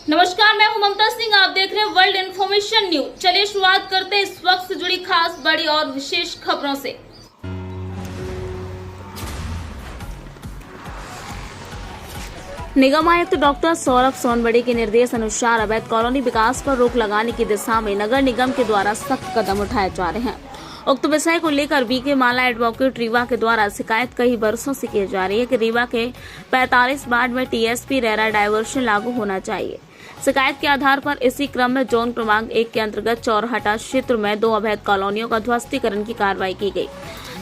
नमस्कार, मैं हूं ममता सिंह। आप देख रहे हैं वर्ल्ड इन्फॉर्मेशन न्यूज। चलिए शुरुआत करते हैं इस वक्त से जुड़ी खास, बड़ी और विशेष खबरों से। निगम आयुक्त डॉक्टर सौरभ सोनबड़ी के निर्देश अनुसार अवैध कॉलोनी विकास पर रोक लगाने की दिशा में नगर निगम के द्वारा सख्त कदम उठाए जा रहे हैं। उक्त विषय को लेकर बीके माला एडवोकेट रीवा के द्वारा शिकायत कई वर्षों से की जा रही है कि रीवा के 45 वार्ड में टीएसपी रेरा डायवर्शन लागू होना चाहिए। शिकायत के आधार पर इसी क्रम में जोन क्रमांक 1 के अंतर्गत चौरहटा क्षेत्र में 2 अवैध कॉलोनियों का ध्वस्तीकरण की कार्रवाई की गई।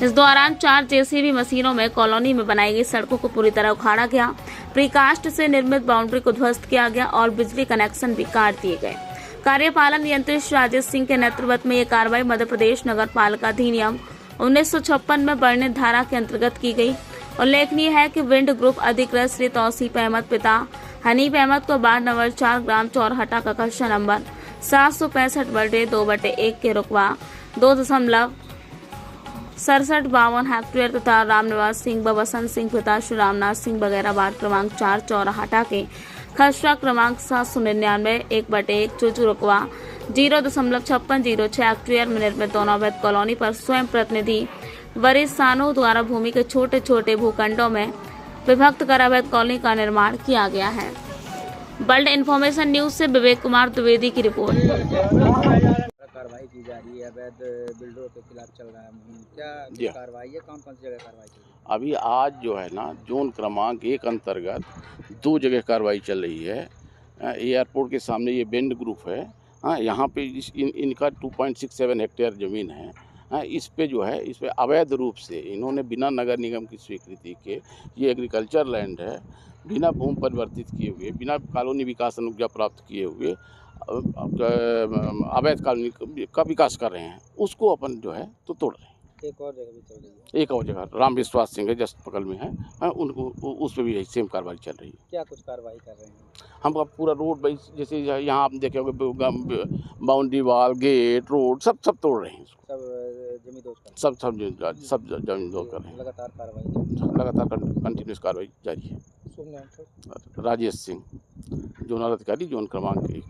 इस दौरान 4 जेसीबी मशीनों में कॉलोनी में बनाई गई सड़कों को पूरी तरह उखाड़ा गया, प्रीकास्ट से निर्मित बाउंड्री को ध्वस्त किया गया और बिजली कनेक्शन भी काट दिए गए। कार्यपालन नियंत्रक राजेश सिंह के नेतृत्व में ये कार्रवाई मध्य प्रदेश नगर पालिका अधिनियम 1956 में वर्णित धारा के अंतर्गत की गई। उल्लेखनीय है कि विंड ग्रुप अधिकृत श्री तौसीफ अहमद पिता हनीफ अहमद को वार्ड नंबर 4 ग्राम चौरहटा का कक्षा नंबर 765/2/1 के रुकवा 2.6752 हेक्टेयर तथा रामनिवास सिंह व बसंत सिंह पिता श्री रामनाथ सिंह वगैरह वार्ड क्रमांक 4 चौरहटा के खसरा क्रमांक 799 1/1 चूचू रुकवा 0.5606 हेक्टेयर में निर्मित दोनों अवैध कॉलोनी पर स्वयं प्रतिनिधि वरिष्ठानों द्वारा भूमि के छोटे छोटे भूखंडों में विभक्त कर अवैध कॉलोनी का निर्माण किया गया है। वर्ल्ड इन्फॉर्मेशन न्यूज से विवेक कुमार द्विवेदी की रिपोर्ट। कार्रवाई की जा रही है, अवैध बिल्डरों के खिलाफ चल रहा है मुहिम, क्या कार्रवाई है, कौन कौन सी जगह कार्रवाई की? अभी आज जो है ना जोन क्रमांक 1 अंतर्गत 2 जगह कार्रवाई चल रही है। एयरपोर्ट के सामने ये बेंड ग्रुप है, यहाँ पे इनका 2.67 हेक्टेयर ज़मीन है। इस पे जो है, इस पे अवैध रूप से इन्होंने बिना नगर निगम की स्वीकृति के, ये एग्रीकल्चर लैंड है, बिना भूमि परिवर्तित किए हुए, बिना कॉलोनी विकास अनुज्ञा प्राप्त किए हुए अवैध कॉलोनी का विकास कर रहे हैं। उसको अपन जो है तो तोड़ रहे हैं। एक और जगह भी चल रही है, एक और जगह राम विश्वास सिंह है जस्ट बगल में है, उनको उस पर भी यही सेम कार्रवाई चल रही है। क्या कुछ कार्रवाई कर रहे हैं? हम पूरा रोड भाई, जैसे यहाँ आप देखे होंगे बाउंड्री वाल, गेट, रोड सब तोड़ रहे हैं। सब जमीन दोज कर रहे हैं। लगातार कार्रवाई, लगातार कंटिन्यूस कार्रवाई जारी है। राजेश सिंह, जोनल अधिकारी, जोन क्रमांक 1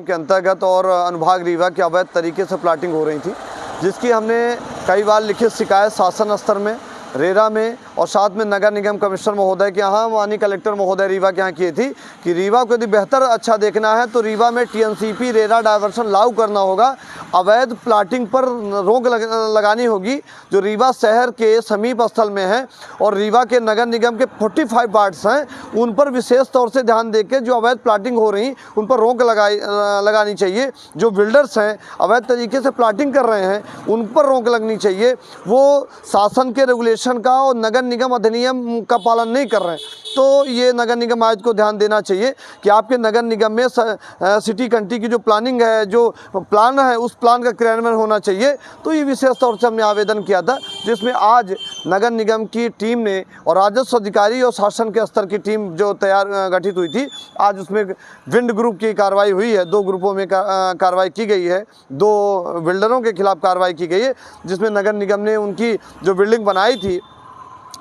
के अंतर्गत और अनुभाग रीवा के अवैध तरीके से प्लाटिंग हो रही थी, जिसकी हमने कई बार लिखित शिकायत शासन स्तर में, रेरा में और साथ में नगर निगम कमिश्नर महोदय के यहाँ, माननीय कलेक्टर महोदय रीवा के यहाँ की थी कि रीवा को यदि बेहतर अच्छा देखना है तो रीवा में टीएनसीपी रेरा डायवर्सन लागू करना होगा। अवैध प्लाटिंग पर रोक लगानी होगी जो रीवा शहर के समीप स्थल में है, और रीवा के नगर निगम के 45 वार्ड्स हैं, उन पर विशेष तौर से ध्यान देकर जो अवैध प्लाटिंग हो रही उन पर रोक लगानी चाहिए। जो बिल्डर्स हैं अवैध तरीके से प्लाटिंग कर रहे हैं उन पर रोक लगनी चाहिए। वो शासन के रेगुलेशन का और नगर निगम अधिनियम का पालन नहीं कर रहे हैं, तो ये नगर निगम आयुक्त को ध्यान देना चाहिए कि आपके नगर निगम में सिटी कंट्री की जो प्लानिंग है, जो प्लान है, उस प्लान का क्रियान्वयन होना चाहिए। तो ये विशेष तौर से हमने आवेदन किया था, जिसमें आज नगर निगम की टीम ने और राजस्व अधिकारी और शासन के स्तर की टीम जो गठित हुई थी, आज उसमें विंड ग्रुप की कार्रवाई हुई है। 2 ग्रुपों में कार्रवाई की गई है, 2 बिल्डरों के खिलाफ कार्रवाई की गई है, जिसमें नगर निगम ने उनकी जो बिल्डिंग बनाई थी,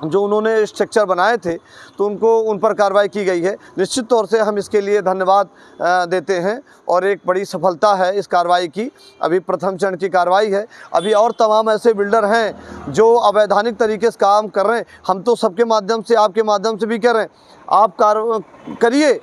जो उन्होंने स्ट्रक्चर बनाए थे, तो उन पर कार्रवाई की गई है। निश्चित तौर से हम इसके लिए धन्यवाद देते हैं और एक बड़ी सफलता है इस कार्रवाई की। अभी प्रथम चरण की कार्रवाई है, अभी और तमाम ऐसे बिल्डर हैं जो अवैधानिक तरीके से काम कर रहे हैं। हम तो सबके माध्यम से, आपके माध्यम से भी कह रहे हैं, आप करिए,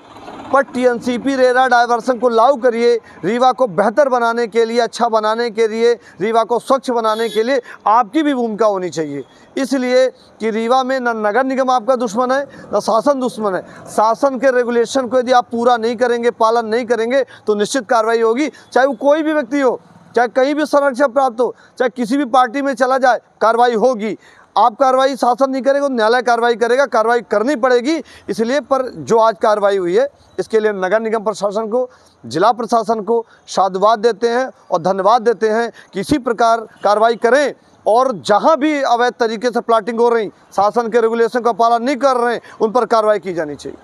पर टीएनसीपी रेरा डायवर्सन को लागू करिए। रीवा को बेहतर बनाने के लिए, अच्छा बनाने के लिए, रीवा को स्वच्छ बनाने के लिए आपकी भी भूमिका होनी चाहिए। इसलिए कि रीवा में न नगर निगम आपका दुश्मन है, न शासन दुश्मन है। शासन के रेगुलेशन को यदि आप पूरा नहीं करेंगे, पालन नहीं करेंगे, तो निश्चित कार्रवाई होगी। चाहे वो कोई भी व्यक्ति हो, चाहे कहीं भी संरक्षण प्राप्त हो, चाहे किसी भी पार्टी में चला जाए, कार्रवाई होगी। आप कार्रवाई शासन नहीं करेगा, न्यायालय कार्रवाई करेगा, कार्रवाई करनी पड़ेगी। इसलिए पर जो आज कार्रवाई हुई है, इसके लिए नगर निगम प्रशासन को, जिला प्रशासन को साधुवाद देते हैं और धन्यवाद देते हैं कि इसी प्रकार कार्रवाई करें, और जहां भी अवैध तरीके से प्लाटिंग हो रही, शासन के रेगुलेशन का पालन नहीं कर रहे हैं, उन पर कार्रवाई की जानी चाहिए।